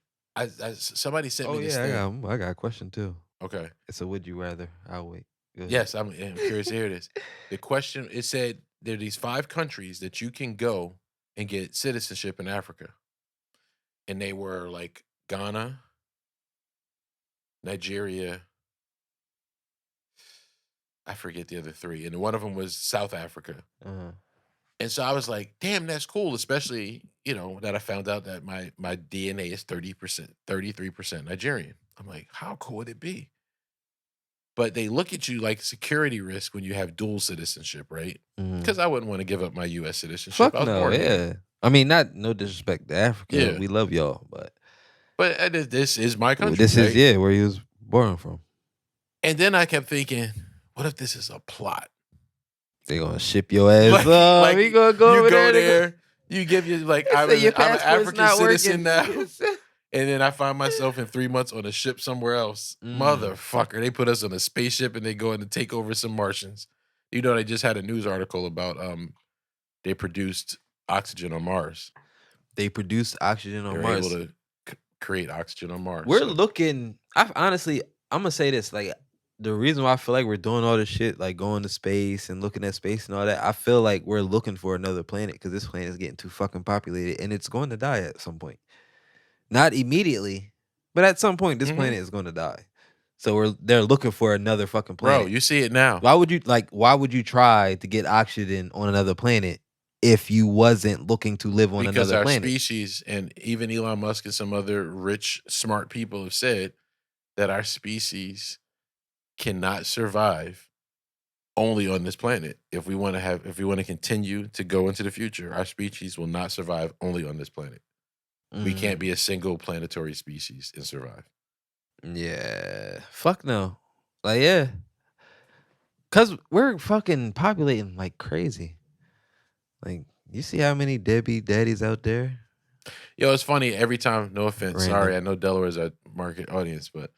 Somebody sent me this thing. I got a question too. Okay. It's a would you rather. I'll wait. Yes, I'm curious to hear this. The question, it said there are these 5 countries that you can go and get citizenship in Africa. And they were like Ghana, Nigeria, I forget the other 3, and one of them was South Africa. Uh-huh. And so I was like, damn, that's cool, especially, that I found out that my DNA is 30%, 33% Nigerian. I'm like, how cool would it be? But they look at you like security risk when you have dual citizenship, right? Because I wouldn't want to give up my U.S. citizenship. Fuck I was no, born yeah. here. I mean, no disrespect to Africa. Yeah. We love y'all, but this is my country, this right? is where he was born from. And then I kept thinking, what if this is a plot? They gonna ship your ass up. We gonna go over there. You give you I'm an African citizen now. And then I find myself in 3 months on a ship somewhere else. Motherfucker. They put us on a spaceship and they go in to take over some Martians. They just had a news article about they produced oxygen on Mars. They produced oxygen on They're Mars. able to create oxygen on Mars. We're looking. I'm gonna say this. Like, the reason why I feel like we're doing all this shit, like going to space and looking at space and all that, I feel like we're looking for another planet because this planet is getting too fucking populated and it's going to die at some point. Not immediately, but at some point, this planet is going to die. So they're looking for another fucking planet. Bro, you see it now. Why would you try to get oxygen on another planet if you wasn't looking to live on because another our planet? species, and even Elon Musk and some other rich, smart people have said that our species cannot survive only on this planet. If we want to continue to go into the future, our species will not survive only on this planet. We can't be a single planetary species and survive. Yeah. Fuck no. Like, yeah. Cause we're fucking populating like crazy. Like, you see how many deadbeat daddies out there? Yo, it's funny every time, no offense. Random. Sorry, I know Delaware's a market audience, but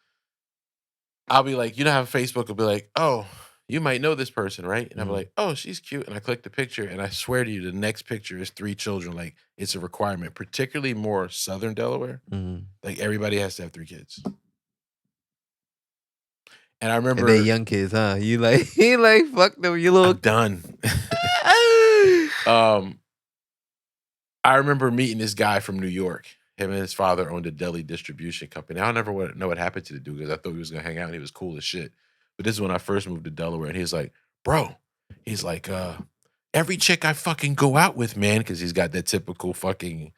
I'll be like, how Facebook will be like, oh, you might know this person, right? And I'm like, oh, she's cute. And I click the picture, and I swear to you, the next picture is 3 children. Like, it's a requirement, particularly more Southern Delaware. Like, everybody has to have 3 kids. And I remember, and they young kids, huh? You like, fuck them, you little. I'm done. I remember meeting this guy from New York. Him and his father owned a deli distribution company. I'll never know what happened to the dude because I thought he was gonna hang out and he was cool as shit. But this is when I first moved to Delaware, and he's like, bro, every chick I fucking go out with, man, because he's got that typical fucking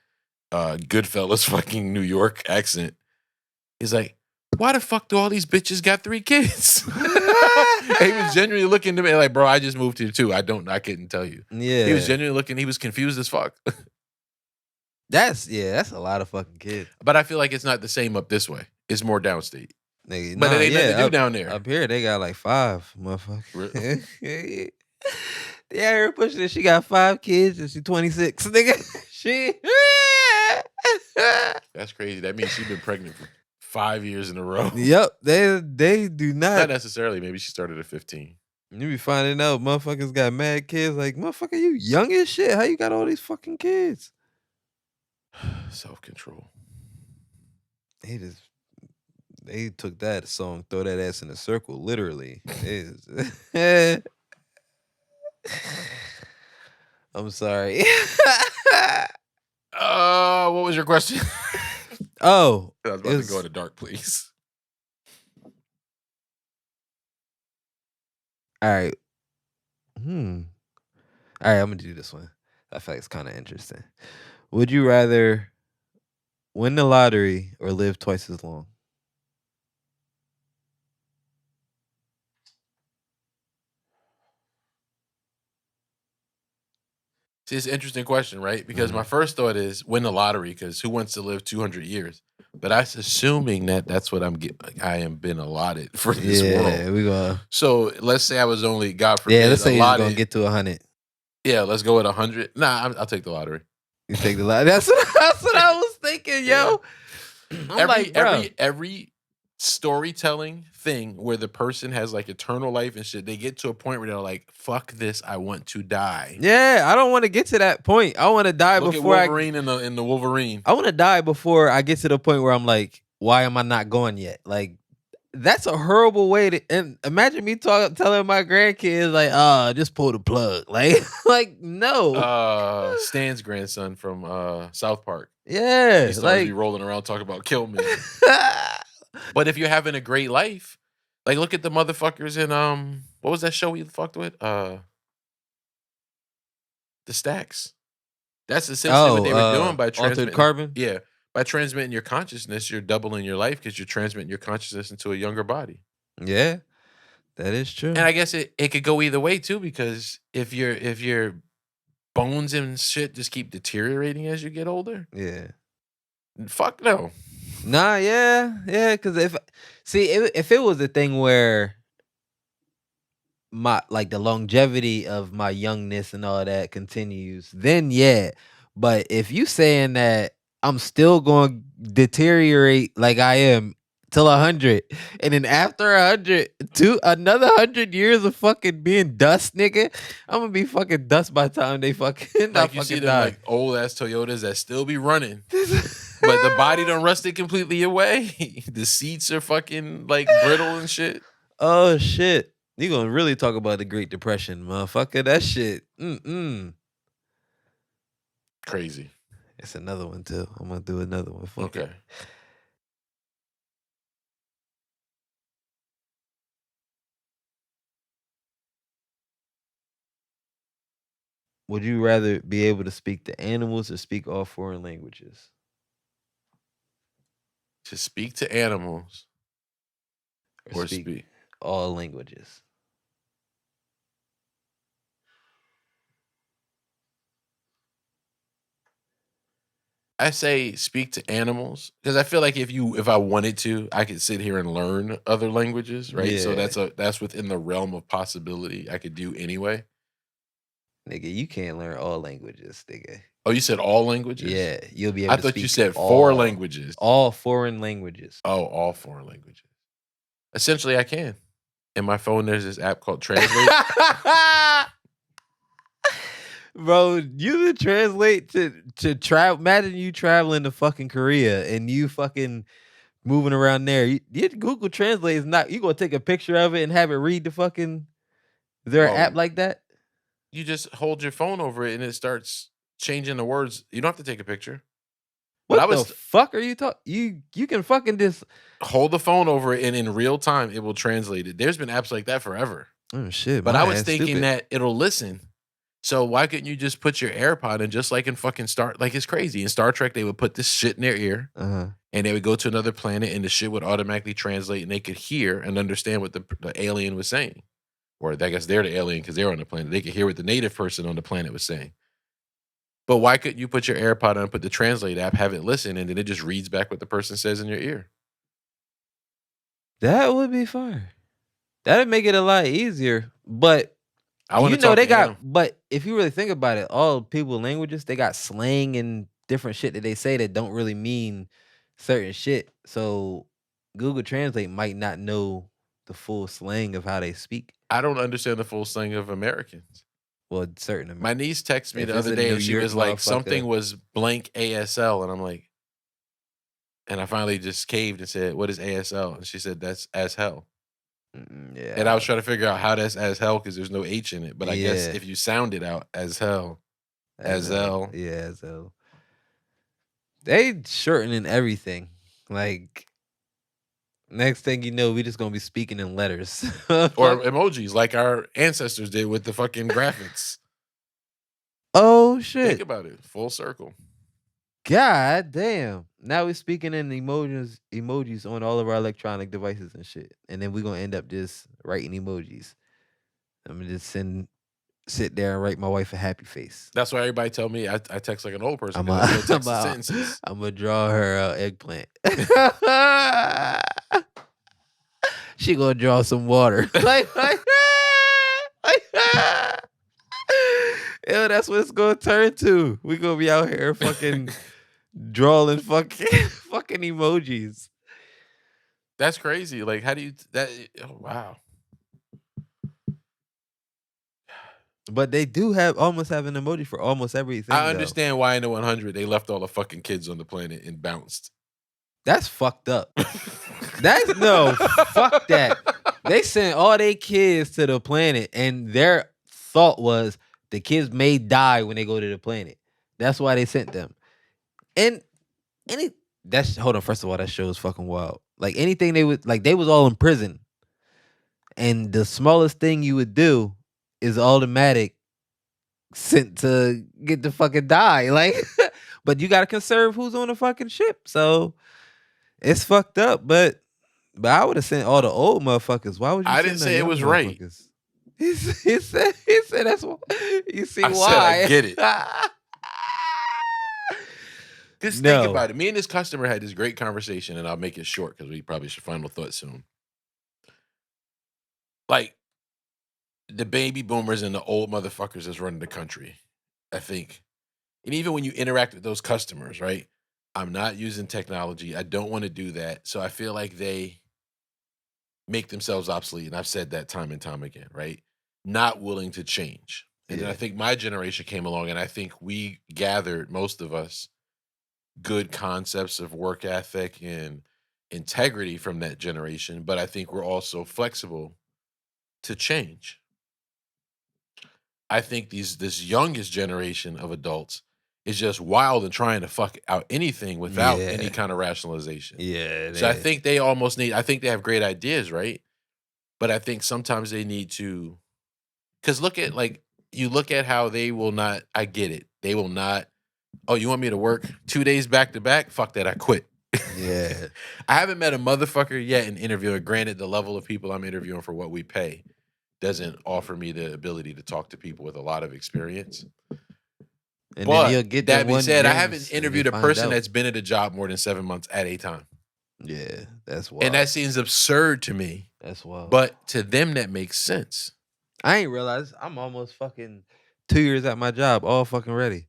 Goodfellas fucking New York accent. He's like, why the fuck do all these bitches got 3 kids? He was genuinely looking to me like, bro, I just moved here too. I couldn't tell you. Yeah. He was genuinely looking, he was confused as fuck. That's a lot of fucking kids. But I feel like it's not the same up this way. It's more downstate. Nigga, But it ain't nothing to do down there. Up here, they got like 5 motherfuckers. Really? Yeah, her pushing it. She got 5 kids and she 26. Nigga, That's crazy. That means she's been pregnant for 5 years in a row. Yep, they do Not necessarily. Maybe she started at 15. You be finding out motherfuckers got mad kids. Like, motherfucker, you young as shit. How you got all these fucking kids? Self-control. They took that song, Throw That Ass in a Circle, literally. I'm sorry. What was your question? Oh. I was about to go in a dark place. All right. All right, I'm going to do this one. I feel like it's kind of interesting. Would you rather win the lottery or live twice as long? See, it's an interesting question, right? Because my first thought is win the lottery, because who wants to live 200 years? But that's assuming that's what I am been allotted for this world. Yeah, we gonna. So let's say I was only, God forbid, let's say allotted. you're gonna get to 100. Yeah, let's go at 100. Nah, I'll take the lottery. You take the lottery. That's what I was thinking, yo. Every storytelling thing where the person has like eternal life and shit, they get to a point where they're like, fuck this, I want to die. Yeah, I don't want to get to that point. I want to die before Wolverine in the Wolverine. I want to die before I get to the point where I'm like, why am I not going yet? Like, that's a horrible way to. And imagine me telling my grandkids like, just pull the plug. Like no. Stan's grandson from South Park. Yeah, he starts be rolling around talking about kill me. But if you're having a great life, like look at the motherfuckers in what what was that show we fucked with? The Stacks. That's essentially what they were doing by Altered transmitting. Carbon. Yeah, by transmitting your consciousness, you're doubling your life because you're transmitting your consciousness into a younger body. Yeah, that is true. And I guess it could go either way too, because if your bones and shit just keep deteriorating as you get older, Yeah. fuck no. Nah, yeah, because if it was a thing where my like the longevity of my youngness and all that continues, then yeah. But if you saying that I'm still going to deteriorate like I am till 100, and then after 100, another 100 years of fucking being dust, nigga, I'm gonna be fucking dust by the time they fucking Like you see them die. like old ass Toyotas that still be running, but the body done rusted completely away. The seats are fucking like brittle and shit. Oh shit. You gonna really talk about the Great Depression, motherfucker. That shit. Crazy. It's another one too. I'm gonna do another one. Fuck it. Okay. Would you rather be able to speak to animals or speak all foreign languages? To speak to animals Or or speak speak. all languages? I say speak to animals because I feel like if I wanted to, I could sit here and learn other languages, right? So Yeah. that's within the realm of possibility I could do anyway. Nigga, you can't learn all languages, nigga. Oh, you said all languages? Yeah, you'll be able I to thought speak you said 4 all languages. All foreign languages. Oh, all foreign languages. Essentially, I can. In my phone, there's this app called Translate. Bro, you would translate to travel. Imagine you traveling to fucking Korea and you fucking moving around there. You Google Translate is not. You gonna take a picture of it and have it read the fucking. Is there an app like that? You just hold your phone over it and it starts changing the words. You don't have to take a picture. What the fuck are you talking? You can fucking just hold the phone over it and in real time it will translate it. There's been apps like that forever. Oh shit! But I was thinking that it'll listen. So why couldn't you just put your AirPod in, just like in fucking it's crazy. In Star Trek, they would put this shit in their ear and they would go to another planet and the shit would automatically translate and they could hear and understand what the alien was saying. Or I guess they're the alien because they're on the planet. They could hear what the native person on the planet was saying. But why couldn't you put your AirPod on, put the Translate app, have it listen, and then it just reads back what the person says in your ear? That would be fire. That'd make it a lot easier. But but if you really think about it, all people languages, they got slang and different shit that they say that don't really mean certain shit. So Google Translate might not know the full slang of how they speak. I don't understand the full slang of Americans. Well, certain. My niece texted me the other day and she was like, something was blank ASL. And I'm like, and I finally just caved and said, what is ASL? And she said, that's as hell. Yeah. And I was trying to figure out how that's as hell because there's no H in it. But I guess if you sound it out as hell, as hell. Yeah, as hell. They shortening everything. Like, next thing you know, we just gonna be speaking in letters. Or emojis like our ancestors did with the fucking graphics. Oh shit. Think about it. Full circle. God damn. Now we're speaking in emojis on all of our electronic devices and shit. And then we're gonna end up just writing emojis. I'm gonna just sit there and write my wife a happy face. That's why everybody tell me I text like an old person. I'm gonna draw her eggplant. She gonna draw some water. Yo, that's what it's gonna turn to. We gonna be out here fucking drawing fucking emojis. That's crazy. Like, how do you wow. But they do almost have an emoji for almost everything. I understand why in the 100 they left all the fucking kids on the planet and bounced. That's fucked up. Fuck that. They sent all their kids to the planet and their thought was the kids may die when they go to the planet. That's why they sent them. And hold on, first of all, that show is fucking wild. Like anything they was all in prison. and the smallest thing you would do is automatic sent to get the fucking die. Like, but you gotta conserve who's on the fucking ship. So it's fucked up. But I would have sent all the old motherfuckers. Why would you I send didn't the say it young was right. motherfuckers? He said that's why. You see I why? said I get it. Just think No. about it. Me and this customer had this great conversation, and I'll make it short because we probably should final thought soon. Like, the baby boomers and the old motherfuckers that's running the country, I think. And even when you interact with those customers, right? I'm not using technology. I don't want to do that. So I feel like they make themselves obsolete. And I've said that time and time again, right? Not willing to change. And then I think my generation came along, and I think we gathered, most of us, good concepts of work ethic and integrity from that generation. But I think we're also flexible to change. I think this youngest generation of adults is just wild and trying to fuck out anything without any kind of rationalization. Yeah. So I think they almost need, I think they have great ideas, right? But I think sometimes they need to, because you look at how they will not, I get it. They will not, oh, you want me to work 2 days back to back? Fuck that, I quit. Yeah. I haven't met a motherfucker yet in interviewing. Granted, the level of people I'm interviewing for what we pay doesn't offer me the ability to talk to people with a lot of experience. And but then you'll get that being one said, I gems haven't and interviewed you a find person out. that's been at a job more than 7 months at a time. Yeah, that's wild. And that seems absurd to me. That's wild. But to them, that makes sense. I ain't realized I'm almost fucking 2 years at my job, all fucking ready.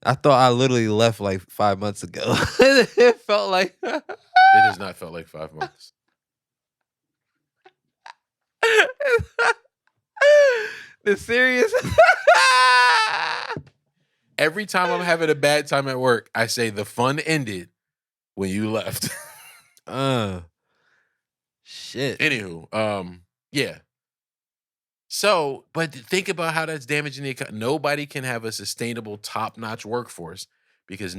I thought I literally left like 5 months ago. It felt like It has not felt like 5 months. the serious. Every time I'm having a bad time at work, I say the fun ended when you left. Shit. Anywho, yeah. So, but think about how that's damaging the economy. Nobody can have a sustainable, top-notch workforce because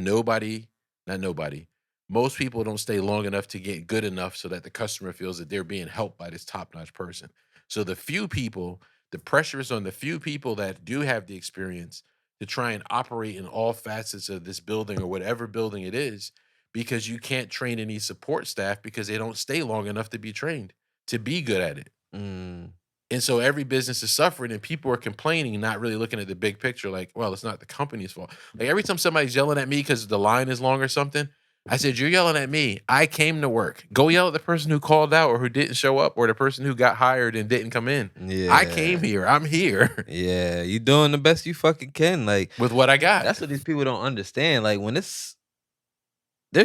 most people don't stay long enough to get good enough so that the customer feels that they're being helped by this top-notch person. So the few people, the pressure is on the few people that do have the experience to try and operate in all facets of this building or whatever building it is, because you can't train any support staff because they don't stay long enough to be trained to be good at it. And so every business is suffering and people are complaining, not really looking at the big picture. Like, well, it's not the company's fault. Like every time somebody's yelling at me because the line is long or something, I said, you're yelling at me. I came to work. Go yell at the person who called out or who didn't show up or the person who got hired and didn't come in. Yeah. I came here. I'm here. Yeah, you doing the best you fucking can. Like with what I got. That's what these people don't understand. Like when there's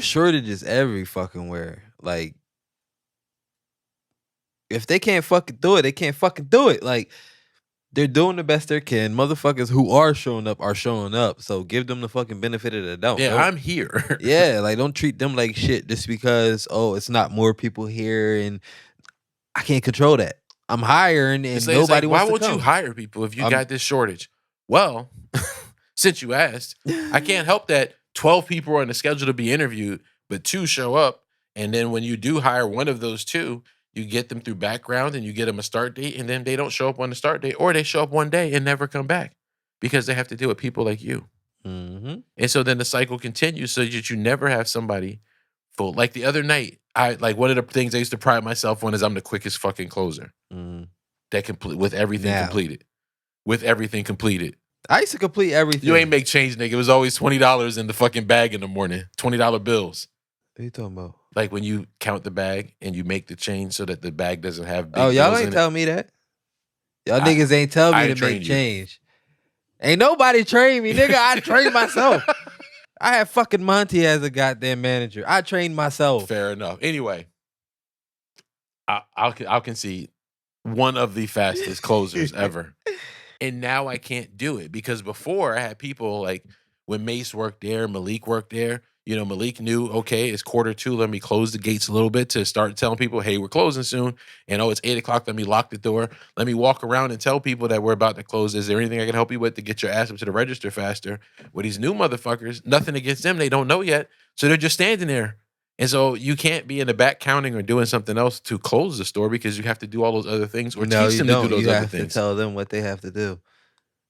shortages every fucking where. Like if they can't fucking do it, they can't fucking do it. Like they're doing the best they can. Motherfuckers who are showing up. So give them the fucking benefit of the doubt. Yeah, I'm here. Yeah, like don't treat them like shit just because, oh, it's not more people here and I can't control that. I'm hiring and nobody wants to come. Why won't you hire people if you got this shortage? Well, since you asked, I can't help that 12 people are on the schedule to be interviewed, but 2 show up. And then when you do hire one of those 2, you get them through background and you get them a start date, and then they don't show up on the start date, or they show up one day and never come back because they have to deal with people like you. And so then the cycle continues so that you never have somebody full. Like the other night, one of the things I used to pride myself on is I'm the quickest fucking closer. That with everything completed. With everything completed. I used to complete everything. You ain't make change, nigga. It was always $20 in the fucking bag in the morning. $20 bills. What are you talking about? Like when you count the bag and you make the change so that the bag doesn't have big y'all bills ain't in tell me that. Y'all niggas ain't tell me to make change. Ain't nobody trained me, nigga. I trained myself. I had fucking Monty as a goddamn manager. I trained myself. Fair enough. Anyway, I'll concede one of the fastest closers ever. And now I can't do it because before I had people like when Mace worked there, Malik worked there. You know, Malik knew, okay, it's 1:45. Let me close the gates a little bit to start telling people, hey, we're closing soon. And it's 8 o'clock. Let me lock the door. Let me walk around and tell people that we're about to close. Is there anything I can help you with to get your ass up to the register faster? With these new motherfuckers, nothing against them. They don't know yet. So they're just standing there. And so you can't be in the back counting or doing something else to close the store because you have to do all those other things or No, teach you them don't. to do those You other have to things. tell them what they have to do.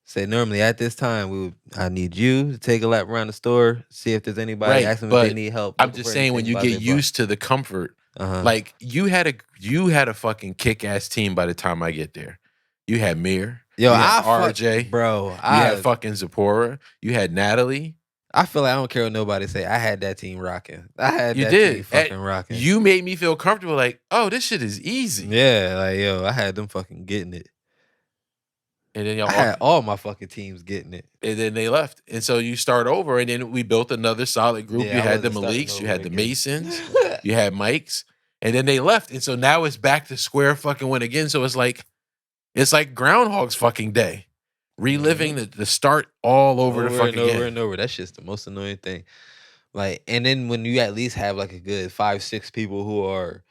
Say normally at this time, I need you to take a lap around the store, see if there's anybody, Right, ask them if they but need help. I'm looking just for saying when anything, you blah, get blah, blah. used to the comfort, Uh-huh. like you had a fucking kick-ass team by the time I get there. You had Mir, Yo, you had I RJ, bro. you had fucking Zipporah, you had Natalie. I feel like I don't care what nobody say. I had that team rocking. I had You that did. team fucking rocking. You made me feel comfortable, like, oh, this shit is easy. Yeah, like yo, I had them fucking getting it. And then I had all my fucking teams getting it. And then they left. And so you start over, and then we built another solid group. Yeah, You I had the wasn't starting Maliks, you over had the again. Masons, you had Mikes, and then they left. And so now it's back to square fucking one again. So it's like Groundhog's fucking Day. Reliving the start all over the fucking over again. and over. That's just the most annoying thing. Like, and then when you at least have like a good 5-6 people who are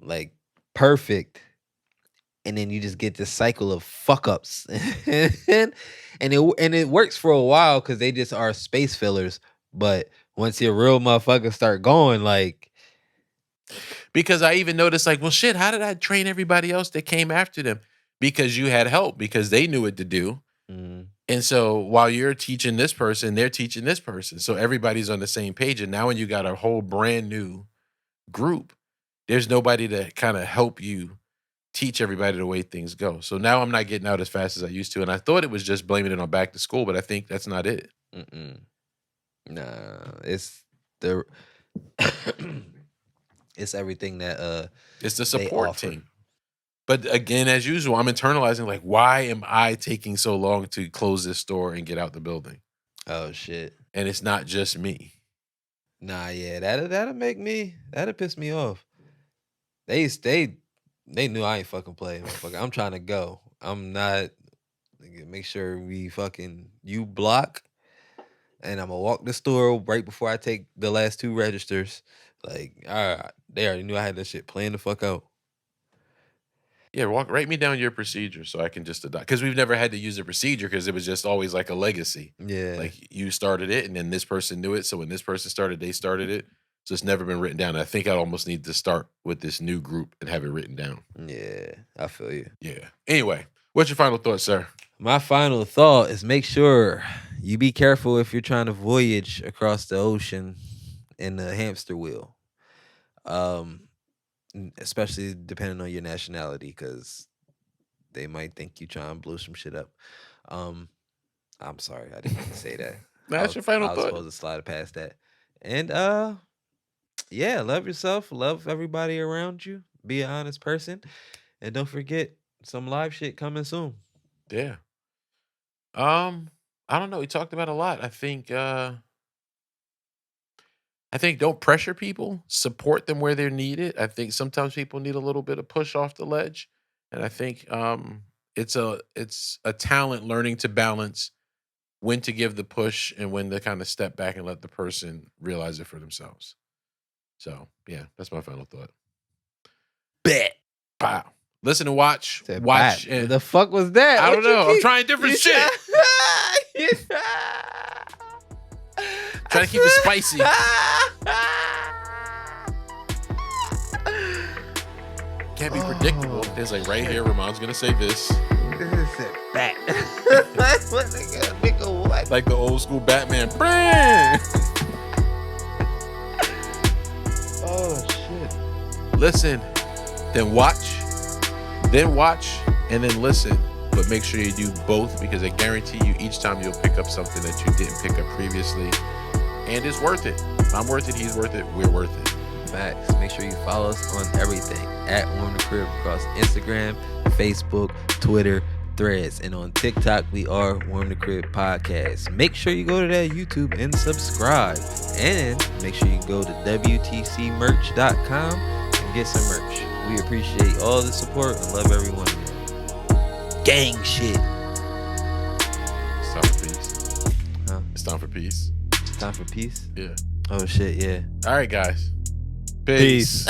like perfect, and then you just get this cycle of fuck ups, and it works for a while because they just are space fillers. But once your real motherfuckers start going, like, Because I even noticed, like, well, shit, how did I train everybody else that came after them? Because you had help, because they knew what to do. And so while you're teaching this person, they're teaching this person. So everybody's on the same page. And now when you got a whole brand new group, there's nobody to kind of help you teach everybody the way things go. So now I'm not getting out as fast as I used to. And I thought it was just blaming it on back to school, but I think that's not it. Nah, it's the it's everything that it's the support team. But again, as usual, I'm internalizing, like, why am I taking so long to close this store and get out the building? Oh shit. And it's not just me. Nah, yeah, that'll piss me off. They knew I ain't fucking playing, motherfucker. I'm trying to go. I'm not. Make sure you block, and I'm gonna walk the store right before I take the last 2 registers. Like, all right, they already knew I had that shit playing the fuck out. Yeah, write me down your procedure so I can just adopt. Because we've never had to use a procedure because it was just always like a legacy. Yeah. Like you started it and then this person knew it. So when this person started, they started it. So it's never been written down. I think I almost need to start with this new group and have it written down. Yeah, I feel you. Yeah. Anyway, what's your final thought, sir? My final thought is make sure you be careful if you're trying to voyage across the ocean in the hamster wheel. Especially depending on your nationality, because they might think you trying to blow some shit up. I'm sorry, I didn't mean to say that. That's your final I was thought. supposed to slide past that. And yeah, love yourself, love everybody around you, be an honest person, and don't forget some live shit coming soon. Yeah. I don't know. We talked about a lot. I think don't pressure people, support them where they're needed. I think sometimes people need a little bit of push off the ledge. And I think it's a talent learning to balance when to give the push and when to kind of step back and let the person realize it for themselves. So yeah, that's my final thought. Bet. Wow. Listen and watch. Watch. What the fuck was that? I don't know. I'm trying different shit. Trying to keep it spicy. Can't be predictable. It's like right here, Rahmonn's gonna say this. Bat. What nigga? What? Like the old school Batman. Oh shit. Listen, then watch, and then listen. But make sure you do both, because I guarantee you each time you'll pick up something that you didn't pick up previously. And it's worth it. I'm worth it, he's worth it, we're worth it. Facts. Make sure you follow us on everything at Warm the Crib across Instagram, Facebook, Twitter, Threads, and on TikTok we are Warm the Crib Podcast. Make sure you go to that YouTube and subscribe, and make sure you go to WTCmerch.com and get some merch. We appreciate all the support and love everyone. Gang shit. It's time for peace. Huh? It's time for peace. It's time for peace? Yeah. Oh shit, yeah. All right, guys. Peace.